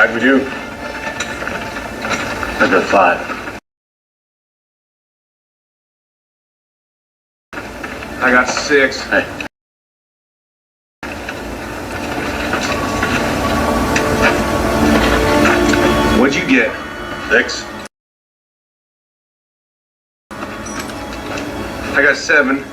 Ride with you? I got 5. I got 6. Hey. What'd you get? 6. I got 7.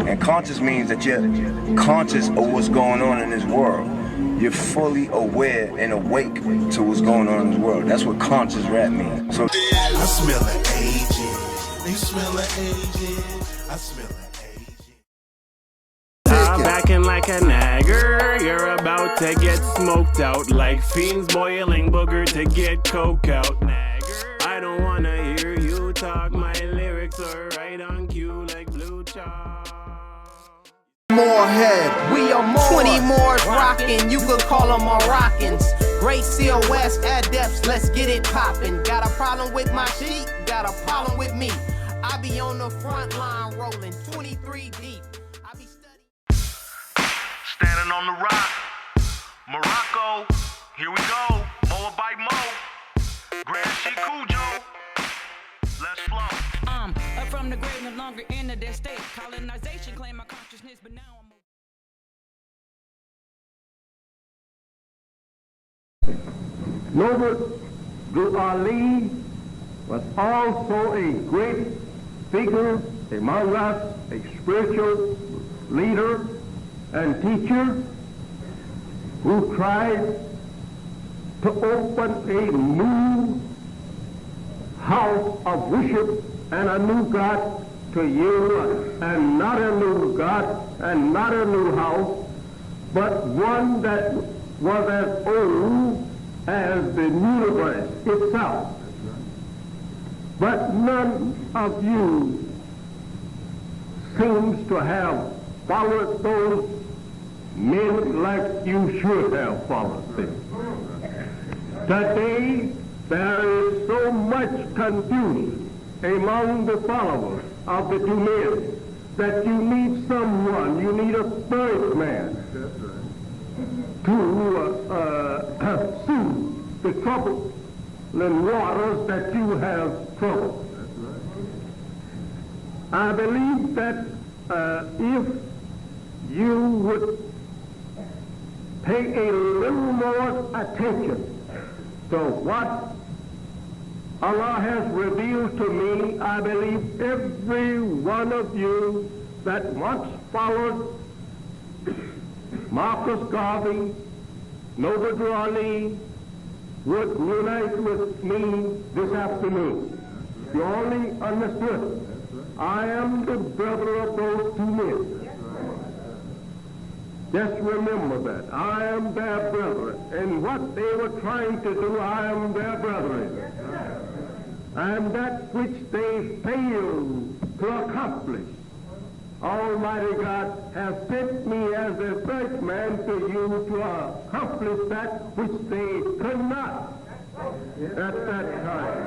And conscious means that you're conscious of what's going on in this world. You're fully aware and awake to what's going on in this world. That's what conscious rap means. So I smell an agent. You smell an agent. I smell an agent. I'm backing like a nagger. You're about to get smoked out like fiends boiling booger to get coke out. Nagger, I don't wanna hear you talk. My lyrics are right on cue like blue chalk. Moorhead, we are more. 20 more rockin', you could call them Moroccans. Great Seal West adepts, let's get it poppin'. Got a problem with my sheet, got a problem with me. I be on the front line rolling 23 deep. I be studying. Standing on the rock, Morocco, here we go, Moabite Mo, Grand Sheik Cujo, let's flow. Up from the grave, no longer in the dead state. Colonization claim my consciousness, but now I'm Noble Drew Ali was also a great figure among us, a spiritual leader and teacher who tried to open a new house of worship and a new God to you, and not a new God and not a new house, but one that was as old as the universe itself. But none of you seems to have followed those men like you should have followed them. Today, there is so much confusion among the followers of the two men that you need someone, you need a third man to soothe the troubling waters that you have troubled. I believe that if you would pay a little more attention to what Allah has revealed to me, I believe every one of you that once followed Marcus Garvey, Noble Drew Ali, would unite with me this afternoon. You only understood. I am the brother of those two men. Just remember that. I am their brother. And what they were trying to do, I am their brother. And that which they failed to accomplish, Almighty God has sent me as a first man to you to accomplish that which they could not at that time.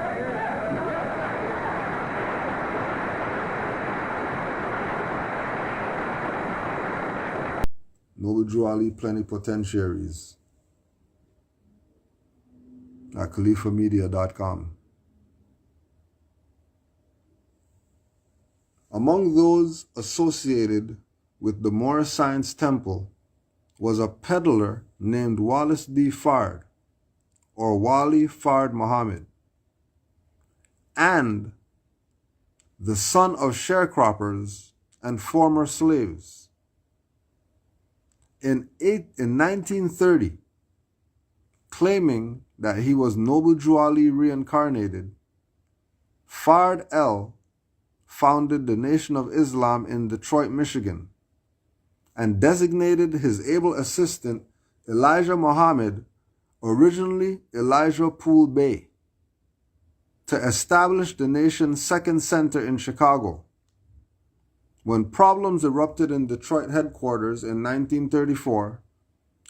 Noble Drew Ali Plenipotentiaries at khalifamedia.com. Among those associated with the Moorish Science Temple was a peddler named Wallace D. Fard, or Wali Fard Muhammad, and the son of sharecroppers and former slaves. In 1930, claiming that he was Noble Drew Ali reincarnated, Fard L. founded the Nation of Islam in Detroit, Michigan, and designated his able assistant Elijah Muhammad, originally Elijah Poole Bey, to establish the nation's second center in Chicago. When problems erupted in Detroit headquarters in 1934,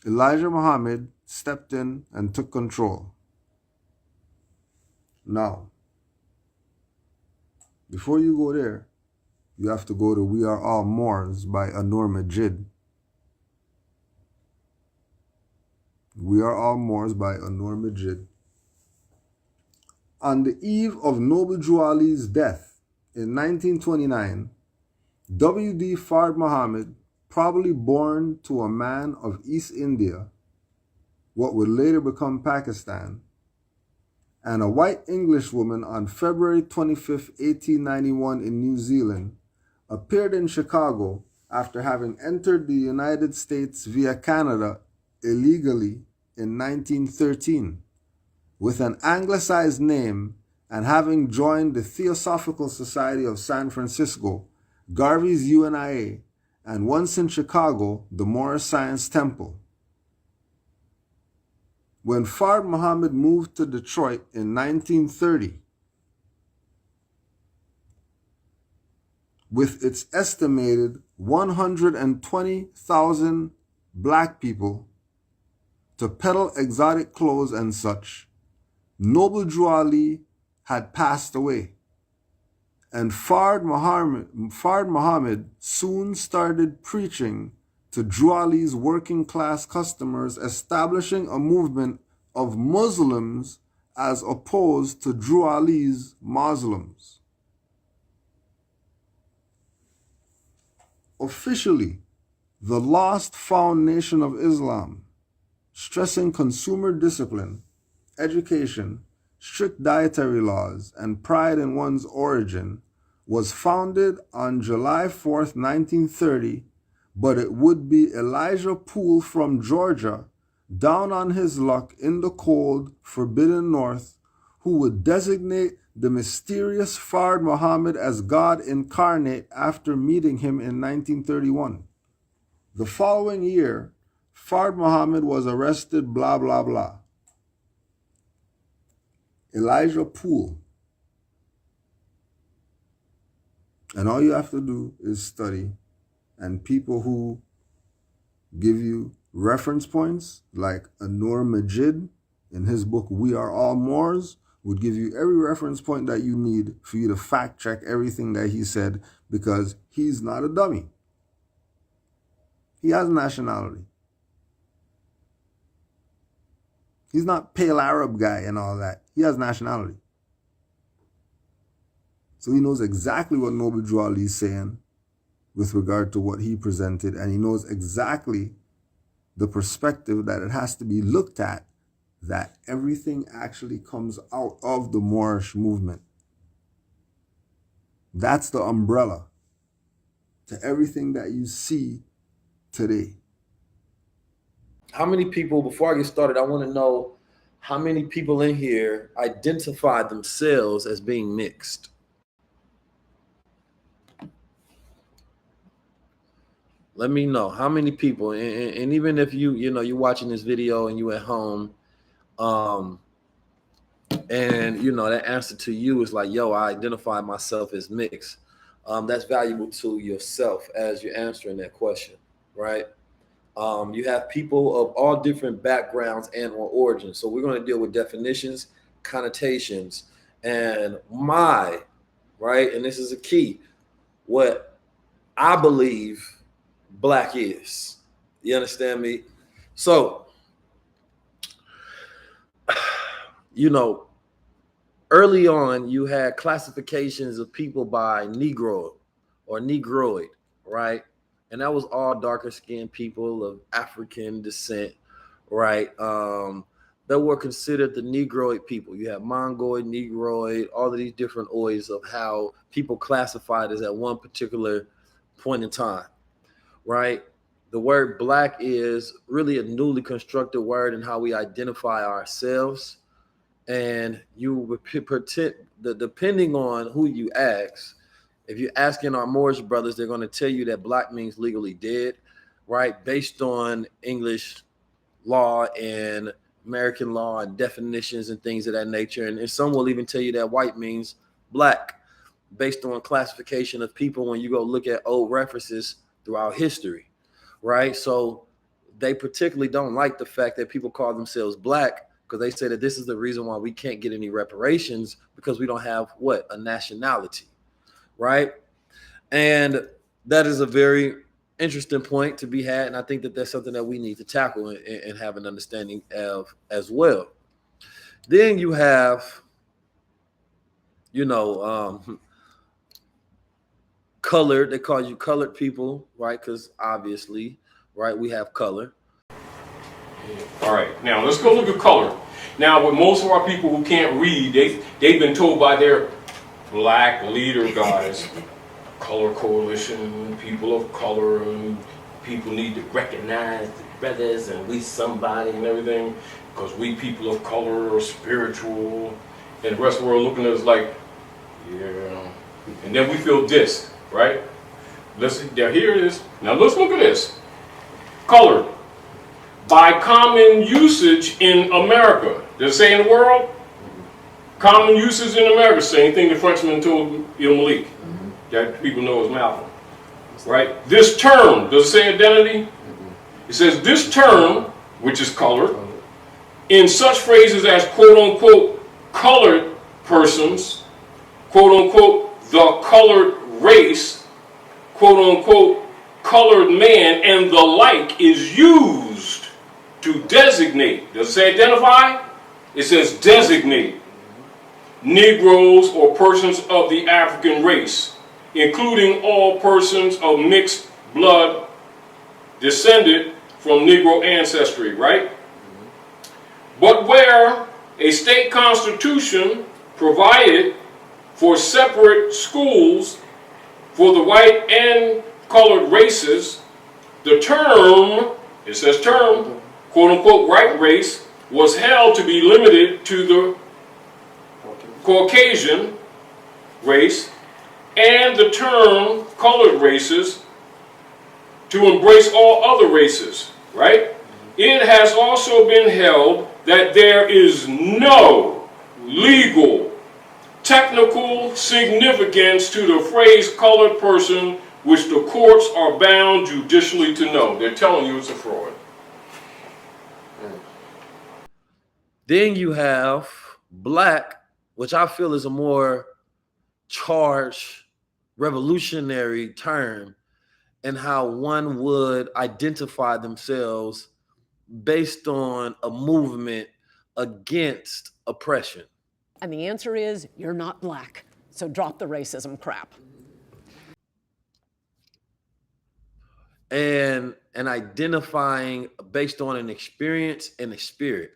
Elijah Muhammad stepped in and took control. Now, before you go there, you have to go to We Are All Moors by Anur Majid. We Are All Moors by Anur Majid. On the eve of Noble Drew Ali's death in 1929, W.D. Fard Muhammad, probably born to a man of East India, what would later become Pakistan, and a white Englishwoman on February 25, 1891 in New Zealand, appeared in Chicago after having entered the United States via Canada illegally in 1913 with an anglicized name and having joined the Theosophical Society of San Francisco, Garvey's UNIA, and once in Chicago, the Moorish Science Temple. When Fard Muhammad moved to Detroit in 1930, with its estimated 120,000 black people to peddle exotic clothes and such, Noble Drew Ali had passed away, and Fard Muhammad soon started preaching to Drew Ali's working class customers, establishing a movement of Muslims as opposed to Drew Ali's Muslims. Officially, the lost found nation of Islam, stressing consumer discipline, education, strict dietary laws, and pride in one's origin, was founded on July 4th, 1930, but it would be Elijah Poole from Georgia, down on his luck in the cold, forbidden North, who would designate the mysterious Fard Muhammad as God incarnate after meeting him in 1931. The following year, Fard Muhammad was arrested, blah, blah, blah. Elijah Poole. And all you have to do is study, and people who give you reference points, like Anur Majid in his book We Are All Moors, would give you every reference point that you need for you to fact check everything that he said, because he's not a dummy. He has nationality. He's not pale Arab guy and all that. He has nationality. So he knows exactly what Noble Drew Ali is saying with regard to what he presented, and he knows exactly the perspective that it has to be looked at, that everything actually comes out of the Moorish movement. That's the umbrella to everything that you see today. How many people, before I get started, I want to know how many people in here identify themselves as being mixed? Let me know how many people, and even if you're watching this video and you at home, and that answer to you is like, yo, I identify myself as mixed. That's valuable to yourself as you're answering that question, right? You have people of all different backgrounds and or origins. So we're going to deal with definitions, connotations, and right? And this is a key, what I believe black is. You understand me? So, early on, you had classifications of people by Negro or Negroid, right? And that was all darker skinned people of African descent, right? That were considered the Negroid people. You have Mongoloid, Negroid, all of these different oids of how people classified as at one particular point in time, right? The word black is really a newly constructed word in how we identify ourselves. And you pretend, depending on who you ask, if you're asking our Moorish brothers, they're going to tell you that black means legally dead, right? Based on English law and American law and definitions and things of that nature. And some will even tell you that white means black, based on classification of people when you go look at old references throughout history, right? So they particularly don't like the fact that people call themselves black because they say that this is the reason why we can't get any reparations, because we don't have what? A nationality, right? And that is a very interesting point to be had, and I think that that's something that we need to tackle and have an understanding of as well. Then you have, colored. They call you colored people, right? Because obviously, right, we have color. All right, now let's go look at color. Now, with most of our people who can't read, they've been told by their black leader guys, color coalition, people of color, and people need to recognize the brothers and we somebody and everything, because we people of color are spiritual, and the rest of the world looking at us like, yeah, and then we feel dissed, right? Here it is. Now let's look at this. Color. By common usage in America. Does it say in the world? Common usage in America. Same thing the Frenchman told Il Malik. That people know as Malcolm. Right? This term, does it say identity? It says this term, which is color, in such phrases as quote unquote colored persons, quote unquote the colored race, quote unquote colored man, and the like is used to designate. Does it say identify? It says designate Negroes or persons of the African race, including all persons of mixed blood descended from Negro ancestry, right? But where a state constitution provided for separate schools for the white and colored races, the term, it says term, quote unquote white race, was held to be limited to the Caucasian race, and the term colored races to embrace all other races, right? It has also been held that there is no legal, technical significance to the phrase colored person, which the courts are bound judicially to know. They're telling you it's a fraud. Then you have black, which I feel is a more charged revolutionary term, and how one would identify themselves based on a movement against oppression. And the answer is you're not black. So drop the racism crap. And identifying based on an experience and a spirit.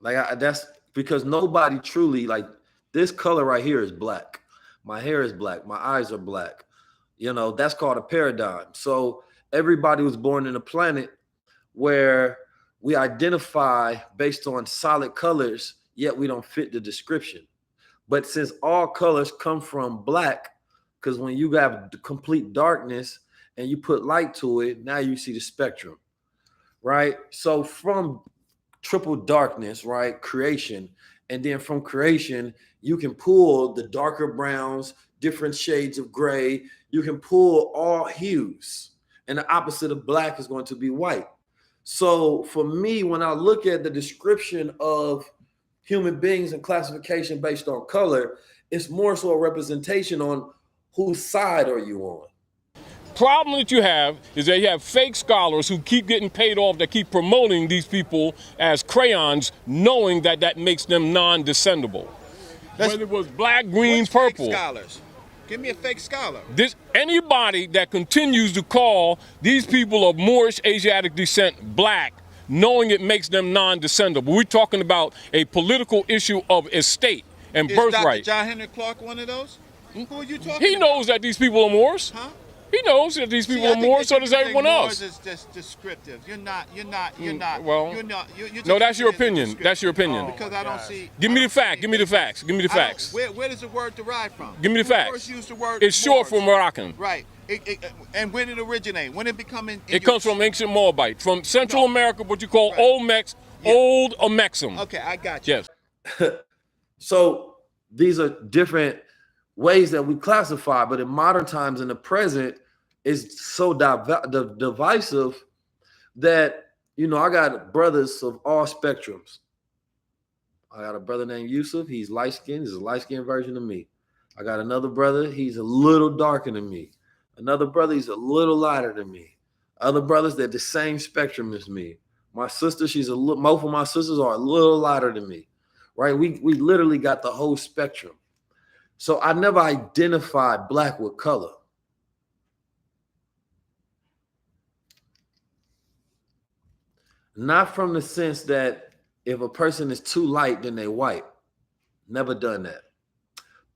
Like that's because nobody truly, like, this color right here is black. My hair is black. My eyes are black. That's called a paradigm. So everybody was born in a planet where we identify based on solid colors, yet we don't fit the description. But since all colors come from black, because when you have complete darkness and you put light to it, now you see the spectrum, right? So from triple darkness, right, creation, and then from creation, you can pull the darker browns, different shades of gray. You can pull all hues, and the opposite of black is going to be white. So for me, when I look at the description of human beings and classification based on color, it's more so a representation on whose side are you on. Problem that you have is that you have fake scholars who keep getting paid off, that keep promoting these people as crayons, knowing that that makes them non-descendable. Whether it was black, green, purple. Fake scholars? Give me a fake scholar. Anybody that continues to call these people of Moorish Asiatic descent black, knowing it makes them non-descendable. We're talking about a political issue of estate and birthright. Is Dr. John Henry Clark one of those? Who are you talking about? He knows that these people are Moors. Huh? He knows that these people are Moors, so does everyone else. Moors is just descriptive. You're not. Well, no, that's your opinion. That's your opinion. Because I don't see. Give me the fact. Give me the facts. Give me the facts. Where does the word derive from? Give me the facts. First used the word. It's short for Moroccan. Right. And when did it originate? When it become in it comes from ancient Moabite, from Central America, what you call Old Mex, Old Amexem. Okay, I got you. Yes. So these are different ways that we classify, but in modern times, in the present, is so divisive that You know, I got brothers of all spectrums. I got a brother named Yusuf. He's light skinned. He's a light skinned version of me. I got another brother. He's a little darker than me. Another brother, he's a little lighter than me. Other brothers, they're the same spectrum as me. My sister, most of my sisters are a little lighter than me, right? We literally got the whole spectrum. So I never identified black with color. Not from the sense that if a person is too light, then they white. Never done that.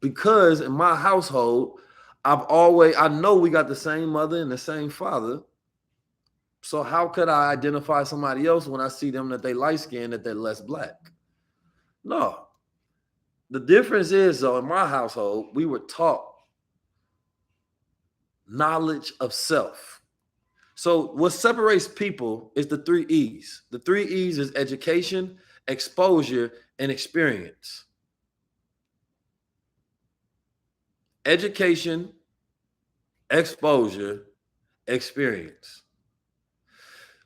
Because in my household, I know we got the same mother and the same father. So how could I identify somebody else when I see them that they light skinned, that they're less black? No. The difference is, though, in my household, we were taught knowledge of self. So what separates people is the 3 E's. The 3 E's is education, exposure, and experience. Education, exposure, experience.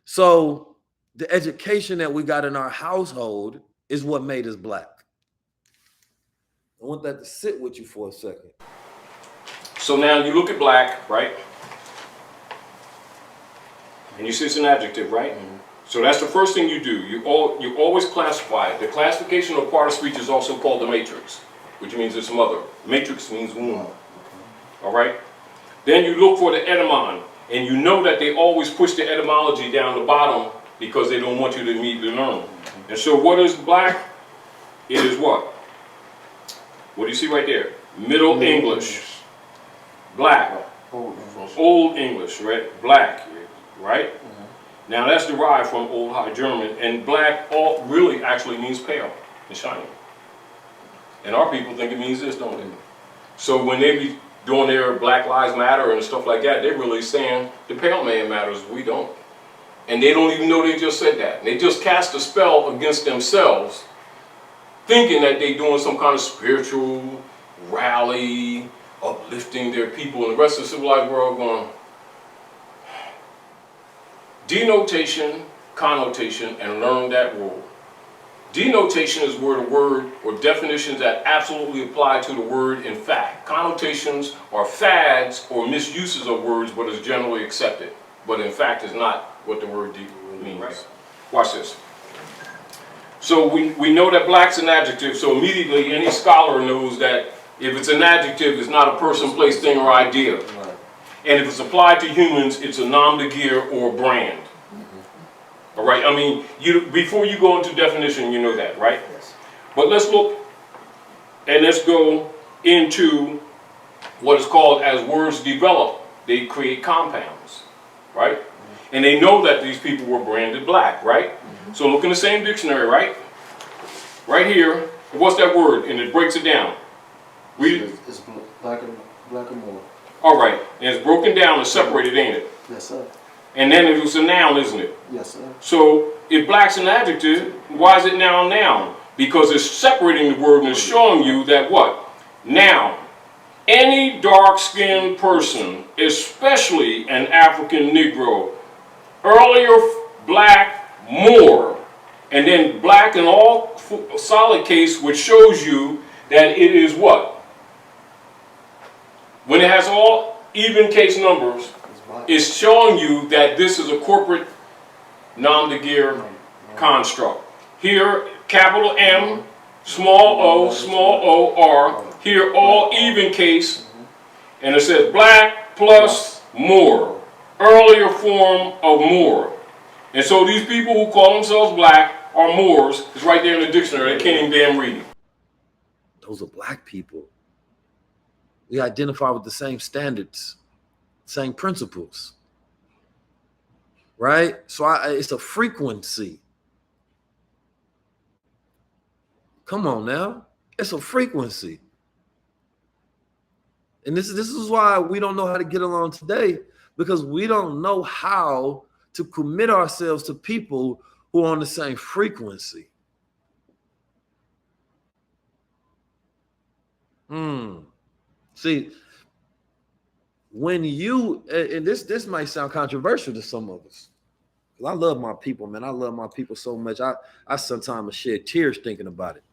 So the education that we got in our household is what made us black. I want that to sit with you for a second. So now you look at black, right? And you see it's an adjective, right? Mm-hmm. So that's the first thing you do. You always classify it. The classification of part of speech is also called the matrix, which means it's mother. Matrix means womb. All right? Then you look for the etymon, and you know that they always push the etymology down the bottom because they don't want you to immediately learn. And so what is black? It is what? What do you see right there? Middle English. Black. Old English, right? Black, right? Now that's derived from Old High German, and black really actually means pale and shiny. And our people think it means this, don't they? So when they be doing their Black Lives Matter and stuff like that, they're really saying the pale man matters, we don't. And they don't even know they just said that. They just cast a spell against themselves, thinking that they're doing some kind of spiritual rally, uplifting their people, and the rest of the civilized world going, denotation, connotation, and learn that rule. Denotation is where the word or definitions that absolutely apply to the word in fact. Connotations are fads or misuses of words, but is generally accepted. But in fact is not what the word means. Right. Watch this. So we know that black's an adjective, so immediately any scholar knows that if it's an adjective, it's not a person, place, thing, or idea. Right. And if it's applied to humans, it's a nom de guerre or brand. All right, I mean, before you go into definition, you know that, right? Yes. But let's look and let's go into what is called as words develop, they create compounds, right? Mm-hmm. And they know that these people were branded black, right? Mm-hmm. So look in the same dictionary, right? Right here, what's that word? And it breaks it down. Read it. It's black and more. All right, and it's broken down and separated, ain't it? Yes, sir. And then it was a noun, isn't it? Yes, sir. So if black's an adjective, why is it now noun? Because it's separating the word and it's showing you that what? Now, any dark-skinned person, especially an African Negro, earlier black, more, and then black in all solid case, which shows you that it is what? When it has all even case numbers, it's showing you that this is a corporate nom de guerre construct. Here, capital M, small o, R. Here, all even case, and it says black plus more, earlier form of more. And so these people who call themselves black are Moors. It's right there in the dictionary. They can't even damn read it. Those are black people. We identify with the same standards, same principles, right? So it's a frequency. Come on now, it's a frequency. And this is why we don't know how to get along today, because we don't know how to commit ourselves to people who are on the same frequency. See, when you, and this might sound controversial to some of us, I love my people, man. I love my people so much. I sometimes shed tears thinking about it.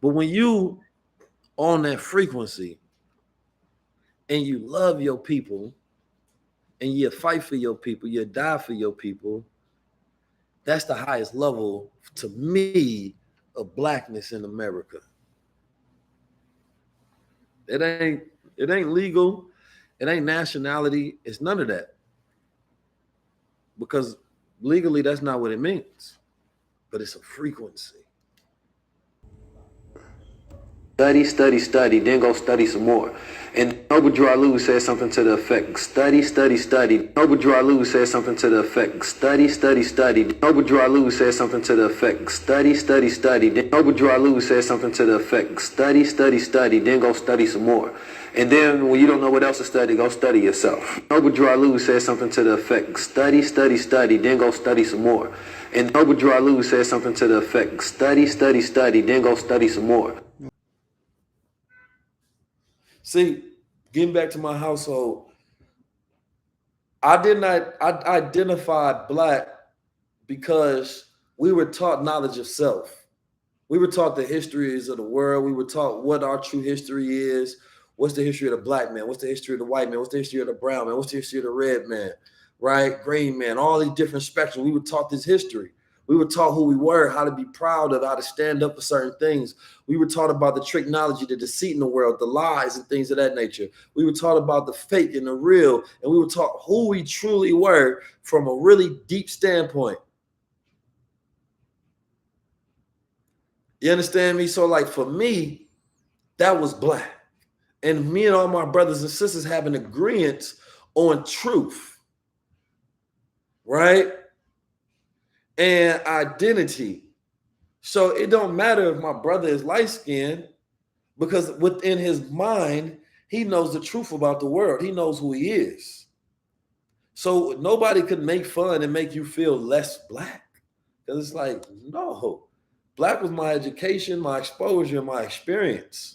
But when you on that frequency and you love your people and you fight for your people, you die for your people, that's the highest level to me of blackness in America. It ain't legal. It ain't nationality. It's none of that. Because legally, that's not what it means. But it's a frequency. Study, study, study, then go study some more. And Noble Drew Lou said something to the effect, study, study, study. Noble Drew Lou said something to the effect, study, study, study. Noble Drew Lou said something to the effect, study, study, study. Then Noble Drew Lou said something to the effect, study, study, study, then go study some more. And then when you don't know what else to study, go study yourself. Noble Drew Lou said something to the effect, study, study, study, then go study some more. And Noble Drew Lou said something to the effect, study, study, study, then go study some more. See, getting back to my household, I identified black because we were taught knowledge of self. We were taught the histories of the world. We were taught what our true history is. What's the history of the black man? What's the history of the white man? What's the history of the brown man? What's the history of the red man? Right? Green man, all these different spectrums. We were taught this history. We were taught who we were, how to be proud of, how to stand up for certain things. We were taught about the technology, the deceit in the world, the lies and things of that nature. We were taught about the fake and the real, and we were taught who we truly were from a really deep standpoint. You understand me? So like for me, that was black. And me and all my brothers and sisters have an agreement on truth, right? And identity. So it don't matter if my brother is light-skinned, because within his mind, he knows the truth about the world. He knows who he is. So nobody could make fun and make you feel less black. Because it's like, no. Black was my education, my exposure, my experience.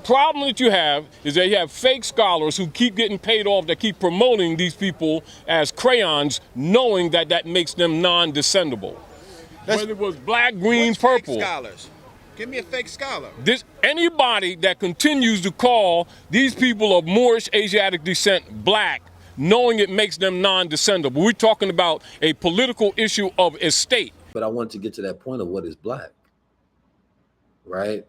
Problem that you have is that you have fake scholars who keep getting paid off, that keep promoting these people as crayons, knowing that that makes them non-descendable. Whether it was black, green, purple. Fake scholars? Give me a fake scholar. Anybody that continues to call these people of Moorish Asiatic descent black, knowing it makes them non-descendable. We're talking about a political issue of estate. But I want to get to that point of what is black, right?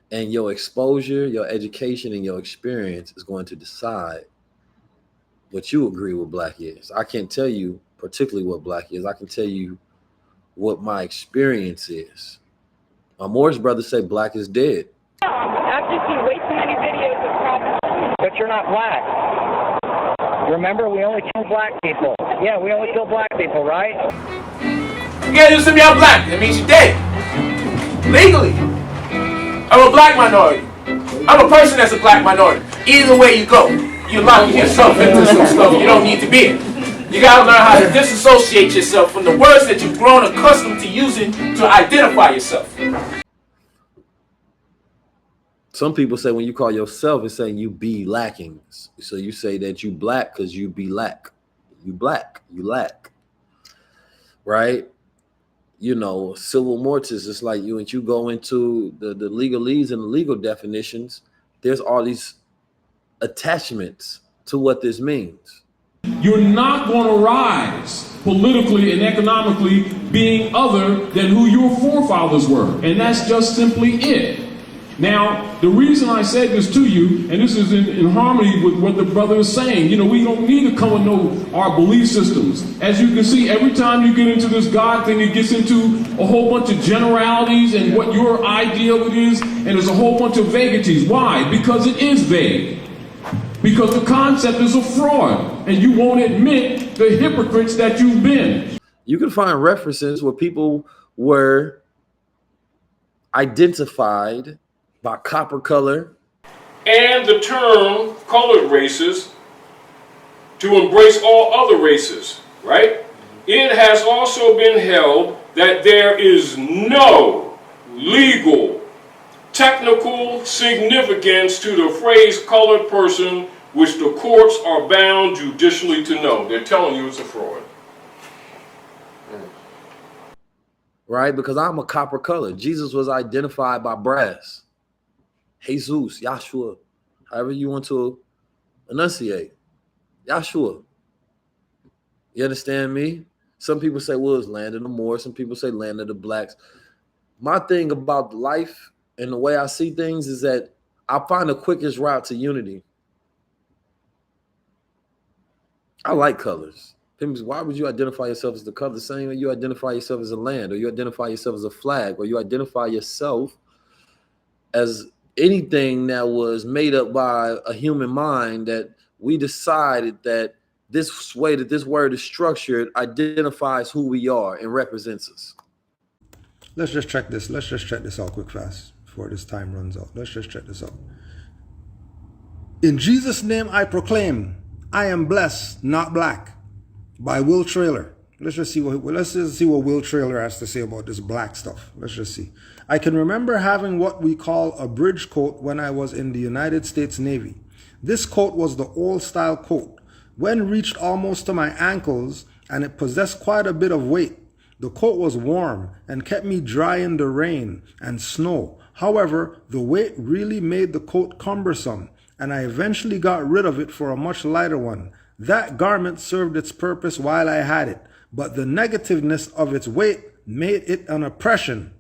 And your exposure, your education, and your experience is going to decide what you agree with black is. I can't tell you particularly what black is. I can tell you what my experience is. My Moorish brothers say black is dead. I've just seen way too many videos of prophecy, but you're not black. Remember, we only kill black people. Yeah, we only kill black people, right? Yeah, you say me I'm black. That means you're dead. Legally. I'm a black minority. I'm a person that's a black minority. Either way you go, you're locking yourself into some stuff you don't need to be in. You gotta learn how to disassociate yourself from the words that you've grown accustomed to using to identify yourself. Some people say when you call yourself, it's saying you be lacking. So you say that you black because you be lack. You black, you lack. Right? You know, civil mortis, it's like you go into the legalese and the legal definitions, there's all these attachments to what this means. You're not going to rise politically and economically being other than who your forefathers were. And that's just simply it. Now, the reason I said this to you, and this is in harmony with what the brother is saying, you know, we don't need to come and know our belief systems. As you can see, every time you get into this God thing, it gets into a whole bunch of generalities and what your idea of it is, and there's a whole bunch of vagaries. Why? Because it is vague. Because the concept is a fraud, and you won't admit the hypocrites that you've been. You can find references where people were identified by copper color and the term colored races to embrace all other races, right? It has also been held that there is no legal, technical significance to the phrase colored person which the courts are bound judicially to know. They're telling you it's a fraud. Right? Because I'm a copper color. Jesus was identified by brass. Jesus, Yahshua, however you want to enunciate. Yahshua. You understand me? Some people say, well, it's land of the Moors. Some people say land of the blacks. My thing about life and the way I see things is that I find the quickest route to unity. I like colors. People say, why would you identify yourself as the color? The same way you identify yourself as a land, or you identify yourself as a flag, or you identify yourself as anything that was made up by a human mind that we decided that this way that this word is structured identifies who we are and represents us. Let's just check this. Let's just check this out quick fast before this time runs out. Let's just check this out. In Jesus' name I proclaim, I am blessed, not black, by Will Traylor. Let's just see what Will Traylor has to say about this black stuff. Let's just see. I can remember having what we call a bridge coat when I was in the United States Navy. This coat was the old style coat. When reached almost to my ankles, and it possessed quite a bit of weight. The coat was warm and kept me dry in the rain and snow. However, the weight really made the coat cumbersome, and I eventually got rid of it for a much lighter one. That garment served its purpose while I had it, but the negativeness of its weight made it an oppression.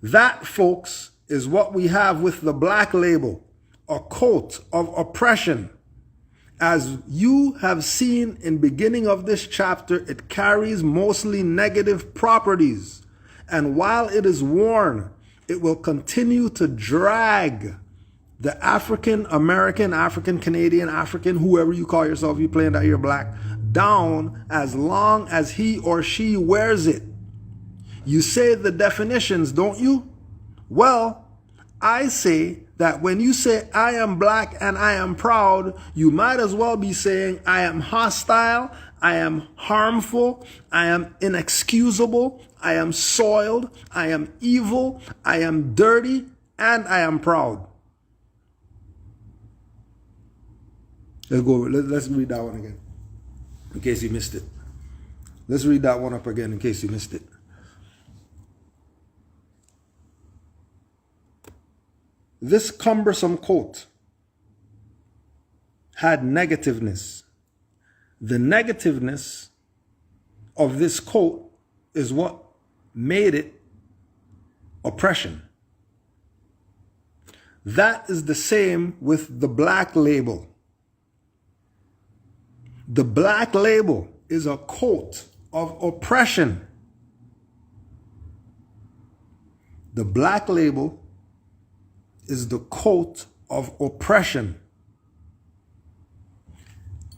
That, folks, is what we have with the black label, a coat of oppression. As you have seen in the beginning of this chapter, it carries mostly negative properties. And while it is worn, it will continue to drag the African American, African Canadian, African, whoever you call yourself, you playing that you're black, down as long as he or she wears it. You say the definitions, don't you? Well, I say that when you say I am black and I am proud, you might as well be saying I am hostile, I am harmful, I am inexcusable, I am soiled, I am evil, I am dirty, and I am proud. Let's go. Let's read that one again, in case you missed it. Let's read that one up again, in case you missed it. This cumbersome coat had negativeness. The negativeness of this coat is what made it oppression. That is the same with the black label. The black label is a coat of oppression. The black label is the coat of oppression.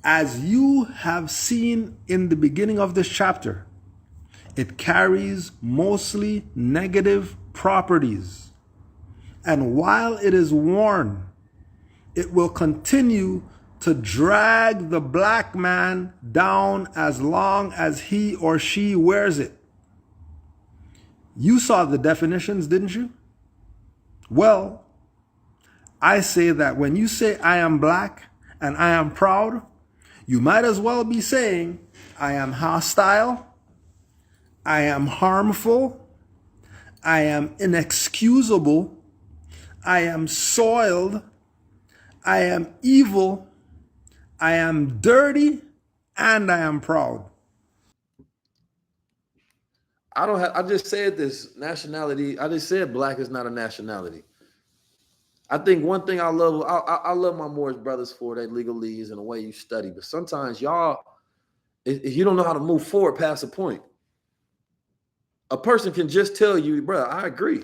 As you have seen in the beginning of this chapter, it carries mostly negative properties. And while it is worn, it will continue to drag the black man down as long as he or she wears it. You saw the definitions, didn't you? Well, I say that when you say I am black and I am proud, you might as well be saying I am hostile, I am harmful, I am inexcusable, I am soiled, I am evil, I am dirty, and I am proud. I just said this nationality. I just said black is not a nationality. I think one thing I love my Moorish brothers for their legalese and the way you study. But sometimes y'all, if you don't know how to move forward past a point, a person can just tell you, bro, I agree.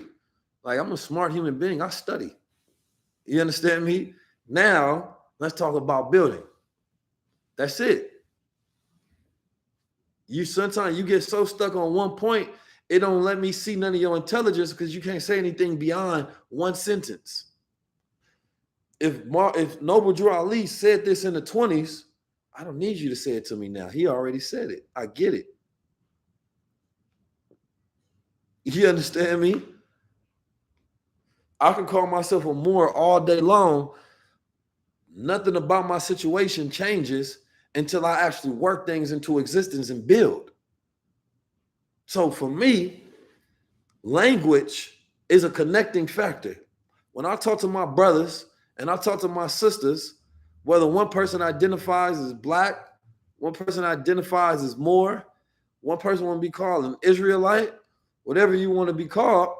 Like, I'm a smart human being. I study. You understand me? Now, let's talk about building. That's it. Sometimes you get so stuck on one point, it don't let me see none of your intelligence because you can't say anything beyond one sentence. If Noble Drew Ali said this in the 20s, I don't need you to say it to me now. He already said it. I get it. You understand me? I can call myself a Moor all day long. nothing about my situation changes until I actually work things into existence and build. So for me, language is a connecting factor. When I talk to my brothers and I talk to my sisters, whether one person identifies as black, one person identifies as Moor, one person want to be called an Israelite, whatever you want to be called,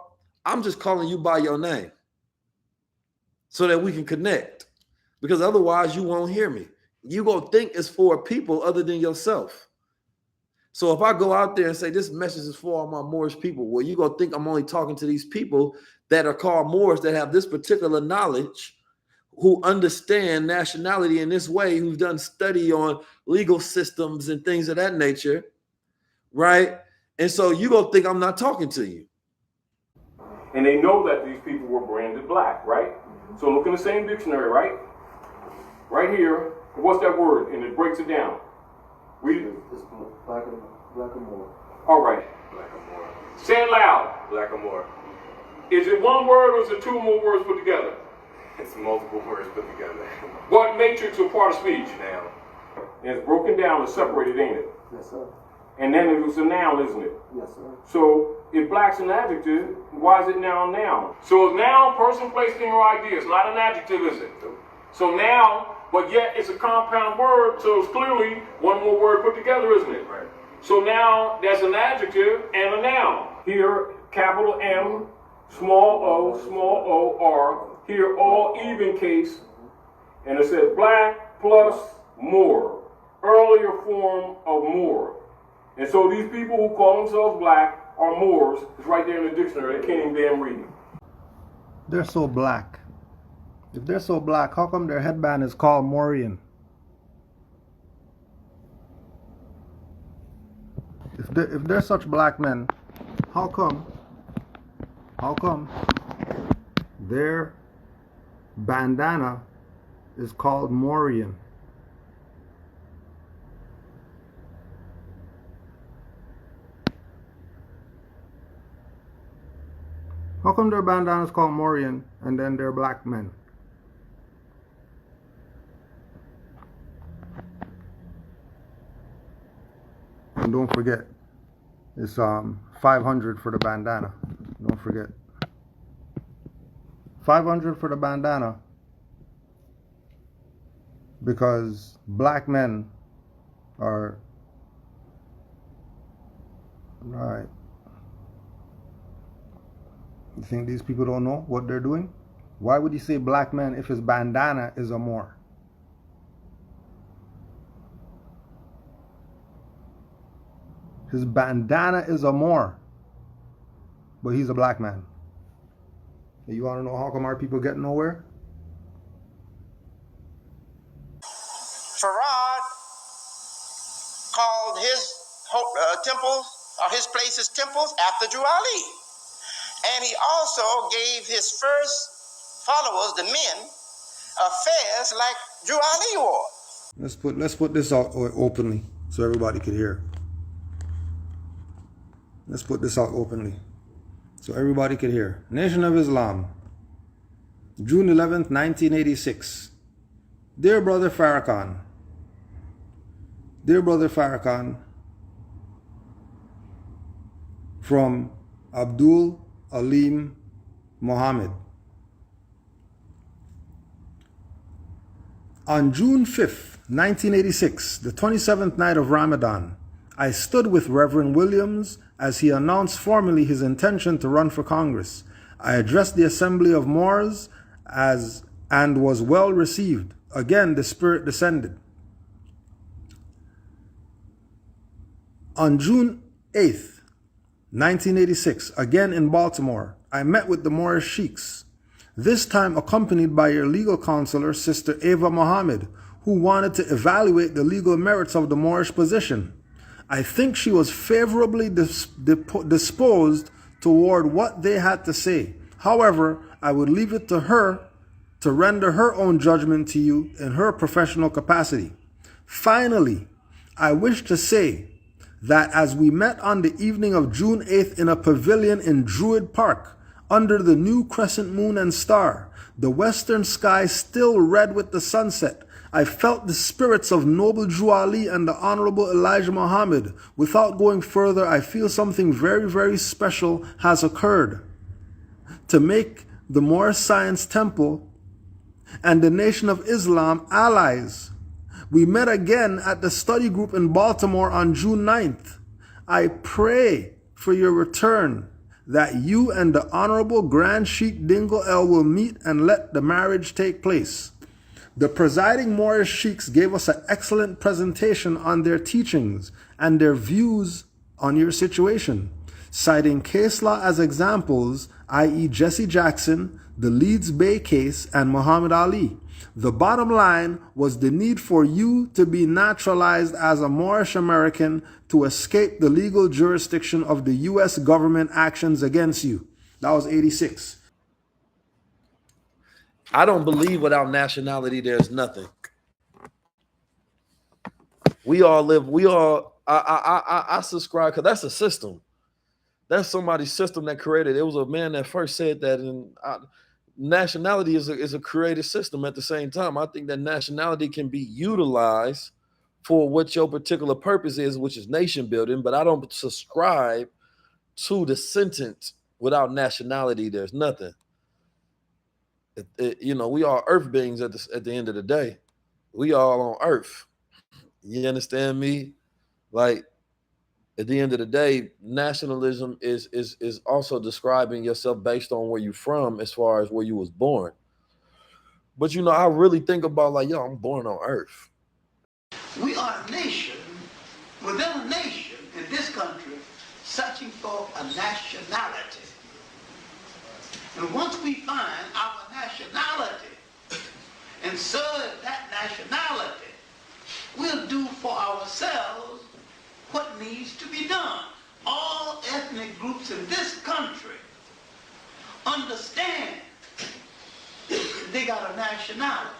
I'm just calling you by your name so that we can connect. Because otherwise you won't hear me. You gonna think it's for people other than yourself. So if I go out there and say this message is for all my Moorish people, well, you gonna think I'm only talking to these people that are called Moors that have this particular knowledge, who understand nationality in this way, who've done study on legal systems and things of that nature, right? And so you gonna think I'm not talking to you. And they know that these people were branded black, right? So look in the same dictionary, right? Right here, what's that word? And it breaks it down. Read it. It's black and more. All right. Black and more. Say it loud. Black and more. Is it one word or is it two more words put together? It's multiple words put together. What matrix or part of speech? Noun. And it's broken down and separated, ain't it? Yes, sir. And then it was a noun, isn't it? Yes, sir. So if black's an adjective, why is it now a noun? So it's noun, person, place, thing, or idea. It's not an adjective, is it? So now, but yet it's a compound word, so it's clearly one more word put together, isn't it? Right. So now that's an adjective and a noun. Here, capital M, small o, R. Here, all even case. And it says black plus Moor, earlier form of Moor. And so these people who call themselves black are Moors. It's right there in the dictionary. They can't even damn read it. They're so black. If they're so black, how come their headband is called Moorian? If they're such black men, how come their bandana is called Moorian? How come their bandana is called Moorian and then they're black men? And don't forget, it's 500 for the bandana. Don't forget. 500 for the bandana because black men are, right. You think these people don't know what they're doing? Why would he say black man if his bandana is a Moor? His bandana is a Moor, but he's a black man. You want to know how come our people get nowhere? Farad called his temples, or his places temples, after Drew Ali. And he also gave his first followers, the men, affairs like Drew Ali wore. Let's put this out openly so everybody could hear. Let's put this out openly so everybody could hear. Nation of Islam, June 11th, 1986. Dear Brother Farrakhan, from Abdul Alim Muhammad. On June 5th, 1986, the 27th night of Ramadan, I stood with Reverend Williams as he announced formally his intention to run for Congress. I addressed the assembly of Moors and was well received. Again, the Spirit descended. On June 8th, 1986, again in Baltimore, I met with the Moorish sheiks, this time accompanied by your legal counselor, Sister Ava Muhammad, who wanted to evaluate the legal merits of the Moorish position. I think she was favorably disposed toward what they had to say. However, I would leave it to her to render her own judgment to you in her professional capacity. Finally, I wish to say that as we met on the evening of June 8th in a pavilion in Druid Park, Under the new crescent moon and star, the western sky still red with the sunset, I felt the spirits of noble Drew Ali and the Honorable Elijah Muhammad. Without going further, I feel something very, very special has occurred. To make the Moorish Science Temple and the Nation of Islam allies. We met again at the study group in Baltimore on June 9th. I pray for your return, that you and the Honorable Grand Sheikh Dingle El will meet and let the marriage take place. The presiding Moorish sheikhs gave us an excellent presentation on their teachings and their views on your situation, citing case law as examples, i.e. Jesse Jackson, the Leeds Bay case, and Muhammad Ali. The bottom line was the need for you to be naturalized as a Moorish American to escape the legal jurisdiction of the U.S. government actions against you. That was 86. I don't believe without nationality there's nothing. I subscribe, because that's a system. That's somebody's system that created. It was a man that first said that, and nationality is a created system at the same time. I think that nationality can be utilized for what your particular purpose is, which is nation building, but I don't subscribe to the sentence without nationality there's nothing. We are earth beings at the end of the day. We all on earth. You understand me? Like, at the end of the day, nationalism is also describing yourself based on where you're from as far as where you was born. But, I really think about like, I'm born on earth. We are a nation within a nation in this country searching for a nationality. And once we find our nationality and serve that nationality, we'll do for ourselves what needs to be done. All ethnic groups in this country understand they got a nationality,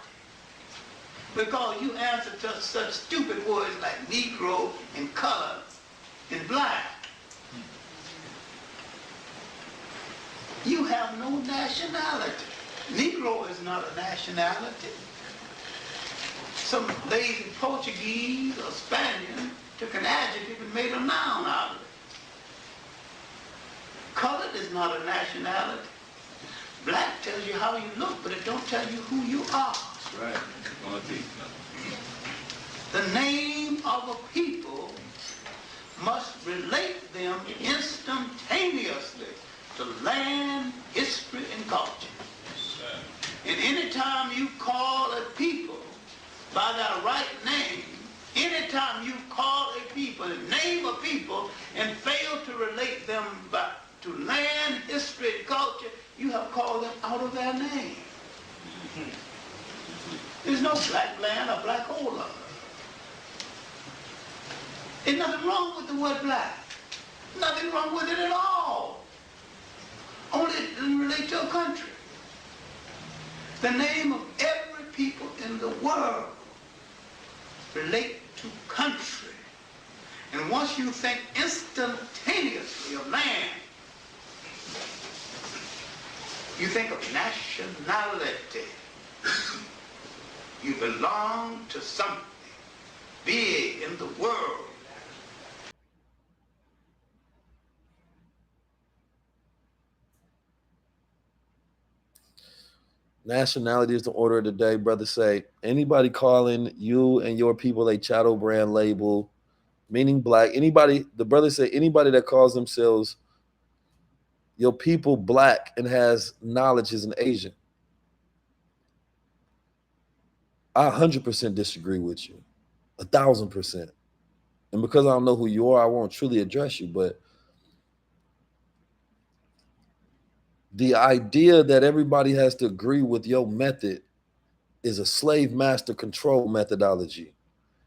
because you answer to such stupid words like Negro and color and black. You have no nationality. Negro is not a nationality. Some lazy Portuguese or Spaniard took an adjective and made a noun out of it. Colored is not a nationality. Black tells you how you look, but it don't tell you who you are. That's right. The name of a people must relate them instantaneously to land, history, and culture. And anytime you call a people by their right name, anytime you call a people, name a people, and fail to relate them back to land, history, and culture, you have called them out of their name. There's no black land or black hole. There's nothing wrong with the word black. Nothing wrong with it at all. Only it doesn't relate to a country. The name of every people in the world relate to country. And once you think instantaneously of land, you think of nationality. You belong to something big in the world. Nationality is the order of the day, brother. Say anybody calling you and your people a chattel brand label, meaning black. Anybody, the brother said, anybody that calls themselves your people black and has knowledge is an Asian. I 100% disagree with you, 1,000%. And because I don't know who you are, I won't truly address you. But the idea that everybody has to agree with your method is a slave master control methodology,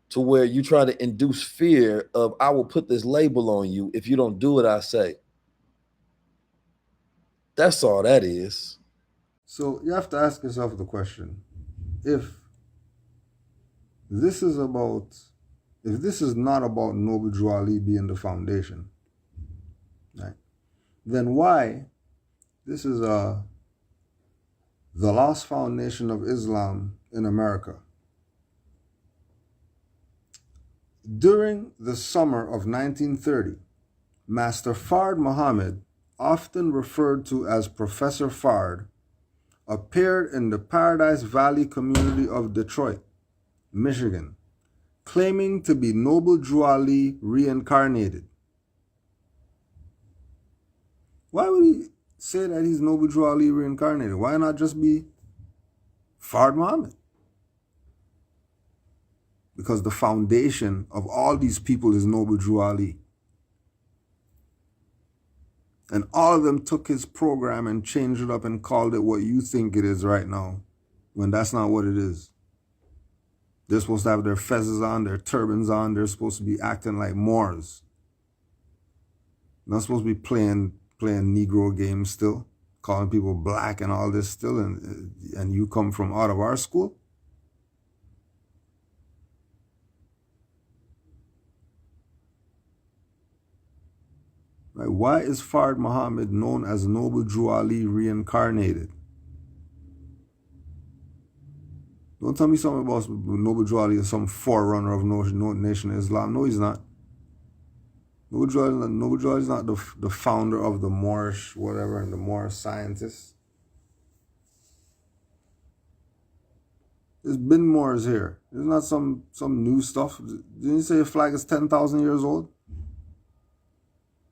to where you try to induce fear of, I will put this label on you if you don't do what I say. That's all that is. So you have to ask yourself the question, if this is not about Noble Drew Ali being the foundation, right, then why This is the Lost Foundation of Islam in America. During the summer of 1930, Master Fard Muhammad, often referred to as Professor Fard, appeared in the Paradise Valley community of Detroit, Michigan, claiming to be Noble Drew Ali reincarnated. Why would he say that he's Noble Drew Ali reincarnated? Why not just be Fard Muhammad? Because the foundation of all these people is Noble Drew Ali. And all of them took his program and changed it up and called it what you think it is right now, when that's not what it is. They're supposed to have their fezzes on, their turbans on. They're supposed to be acting like Moors. Not supposed to be playing Negro games still, calling people black and all this still, and you come from out of our school? Right? Why is Fard Muhammad known as Noble Drew Ali reincarnated? Don't tell me something about Noble Drew Ali is some forerunner of Nation of Islam. No, he's not. Noble Drew Ali is not the founder of the Moorish whatever and the Moorish scientists. There's been Moors here. There's not some new stuff. Didn't you say a flag is 10,000 years old?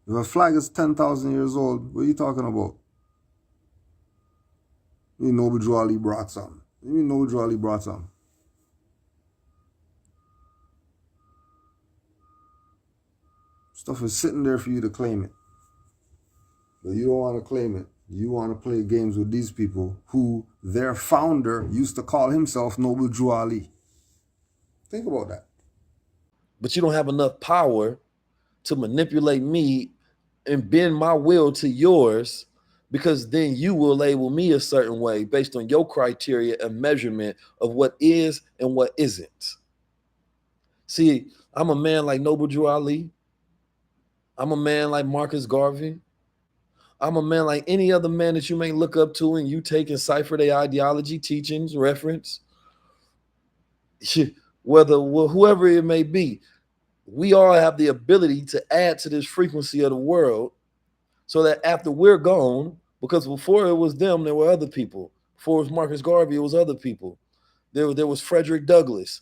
If a flag is 10,000 years old, what are you talking about? You mean Noble Drew Ali brought something? You mean Noble Drew Ali brought something? Stuff is sitting there for you to claim it. But you don't want to claim it. You want to play games with these people who their founder used to call himself Noble Drew Ali. Think about that. But you don't have enough power to manipulate me and bend my will to yours, because then you will label me a certain way based on your criteria and measurement of what is and what isn't. See, I'm a man like Noble Drew Ali. I'm a man like Marcus Garvey. I'm a man like any other man that you may look up to and you take and cipher their ideology, teachings, reference. Whoever it may be, we all have the ability to add to this frequency of the world so that after we're gone, because before it was them, there were other people. Before it was Marcus Garvey, it was other people. There was Frederick Douglass.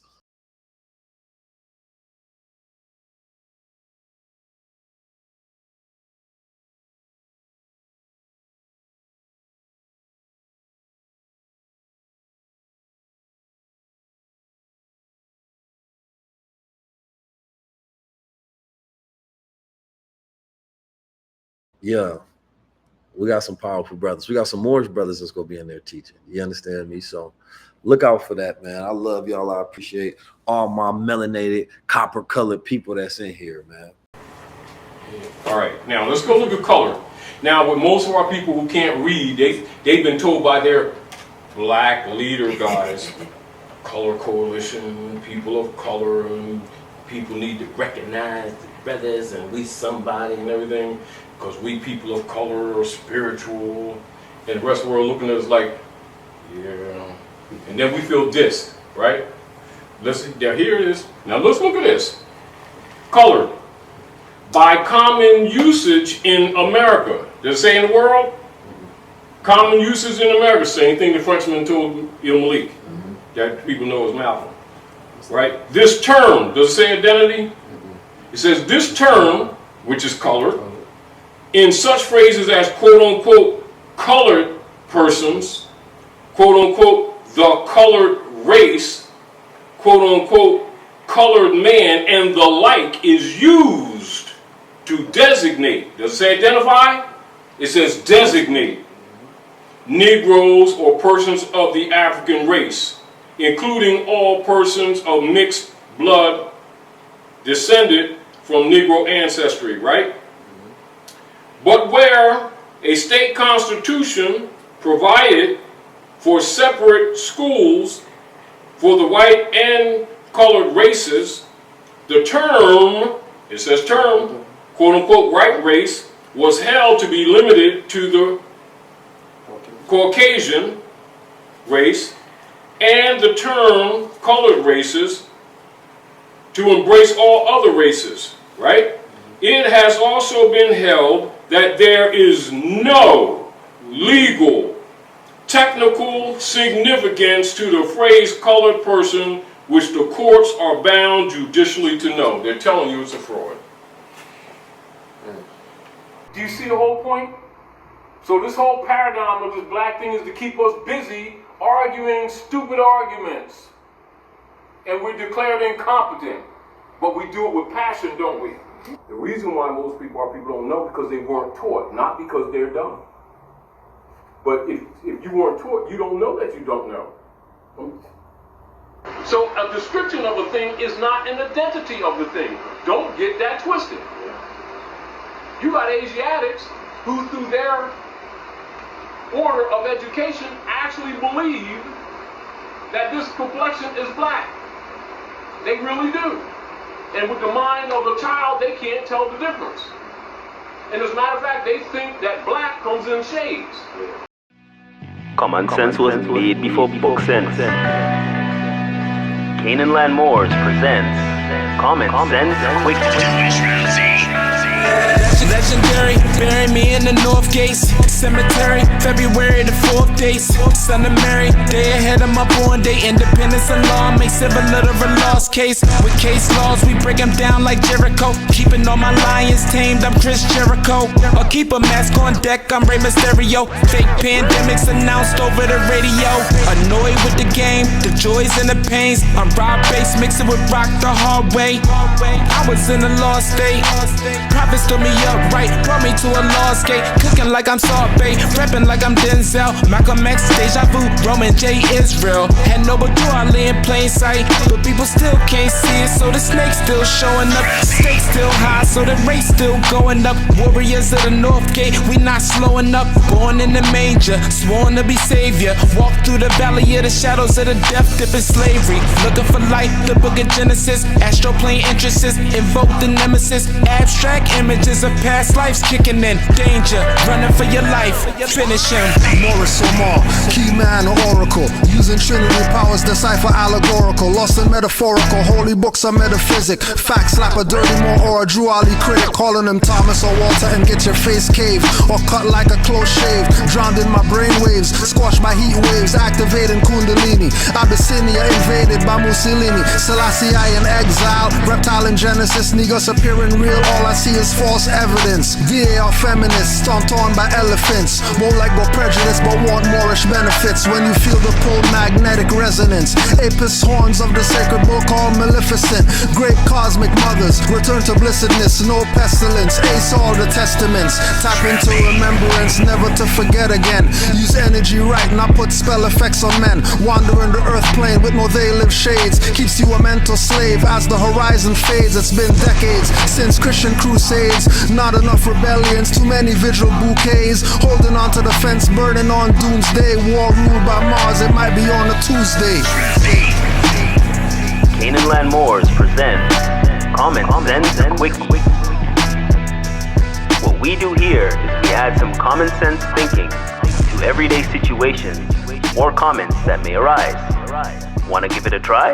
Yeah, we got some powerful brothers. We got some Moorish brothers that's gonna be in there teaching. You understand me? So look out for that, man. I love y'all. I appreciate all my melanated, copper-colored people that's in here, man. All right, now let's go look at color. Now, with most of our people who can't read, they've been told by their black leader guys, color coalition, people of color, and people need to recognize the brothers and we somebody and everything, because we people of color are spiritual, and the rest of the world looking at us like, yeah. And then we feel dissed, right? Now here it is. Now let's look at this. Color. By common usage in America. Does it say in the world? Common usage in America. Same thing the Frenchman told Il Malik. That people know as Malcolm. Right? This term, does it say identity? It says this term, which is color, in such phrases as quote unquote colored persons, quote unquote the colored race, quote unquote colored man, and the like is used to designate. Does it say identify? It says designate Negroes or persons of the African race, including all persons of mixed blood descended from Negro ancestry, right? But where a state constitution provided for separate schools for the white and colored races, the term, it says term, quote unquote white race, was held to be limited to the Caucasian race and the term colored races to embrace all other races, right? It has also been held that there is no legal, technical significance to the phrase colored person, which the courts are bound judicially to know. They're telling you it's a fraud. Do you see the whole point? So this whole paradigm of this black thing is to keep us busy arguing stupid arguments. And we're declared incompetent. But we do it with passion, don't we? The reason why most people don't know because they weren't taught, not because they're dumb. But if you weren't taught, you don't know that you don't know. So a description of a thing is not an identity of the thing. Don't get that twisted. You got Asiatics who, through their order of education, actually believe that this complexion is black. They really do. And with the mind of a child, they can't tell the difference. And as a matter of fact, they think that black comes in shades. Common sense was made before book sense. Canaanland Moors presents Common Sense Quick. Legendary, bury me in the North Gates Cemetery, February the 4th days. Son of Mary, day ahead of my born day. Independence and law make civil literal lost case. With case laws, we break them down like Jericho. Keeping all my lions tamed, I'm Chris Jericho. Or keep a mask on deck, I'm Rey Mysterio. Fake pandemics announced over the radio. Annoyed with the game, the joys and the pains. I'm Rob Bass, mixing with rock the hard way. I was in a lost state. Prophets stood me up right, brought me to a lost gate. Cooking like I'm Salt Bay, repping like I'm Denzel. Malcolm X, Deja Vu, Roman J. Israel. Had Noble Drawley in plain sight, but people still can't see it, so the snake's still showing up. Stakes still high, so the race still going up. Warriors of the North Gate, we not slowing up. Born in the manger, sworn to be savior. Walk through the valley of the shadows of the death dip in slavery. Looking for life, the book of Genesis. Astroplane entrances, invoke the nemesis. Abstract images of past lives kicking in. Danger, running for your life. Finish him. Morris Omar, key man or oracle. Using Trinity powers, decipher allegorical. Lost in metaphorical, holy books are metaphysic. Facts slap a dirty more or a Drew Ali critic. Calling him Thomas or Walter and get your face caved. Or cut like a close shave. Drowned in my brainwaves, squashed by heat waves. Activating Kundalini. Abyssinia invaded by Mussolini. Selassie I in exile. Reptile in Genesis, niggas appearing real. All I see is false evidence. VAR feminists, stomped on by elephants. Won't let go prejudice, but want Moorish benefits. When you feel the pull, magnetic resonance. Apis horns of the sacred book, all maleficent. Great cosmic mothers, return to blessedness, no pestilence. Ace all the testaments. Tap into remembrance, never to forget again. Use energy right, not put spell effects on men. Wandering the earth plane with no they live shades. Keeps you a mental slave as the horizon fades. It's been decades since Christian crusades. Not enough rebellions, too many vigil bouquets. Holding on to the fence, burning on doomsday. War ruled by Mars, it might be on a Tuesday. Canaanland Moors presents Common Sense Quick. What we do here is we add some common sense thinking to everyday situations or comments that may arise. Want to give it a try?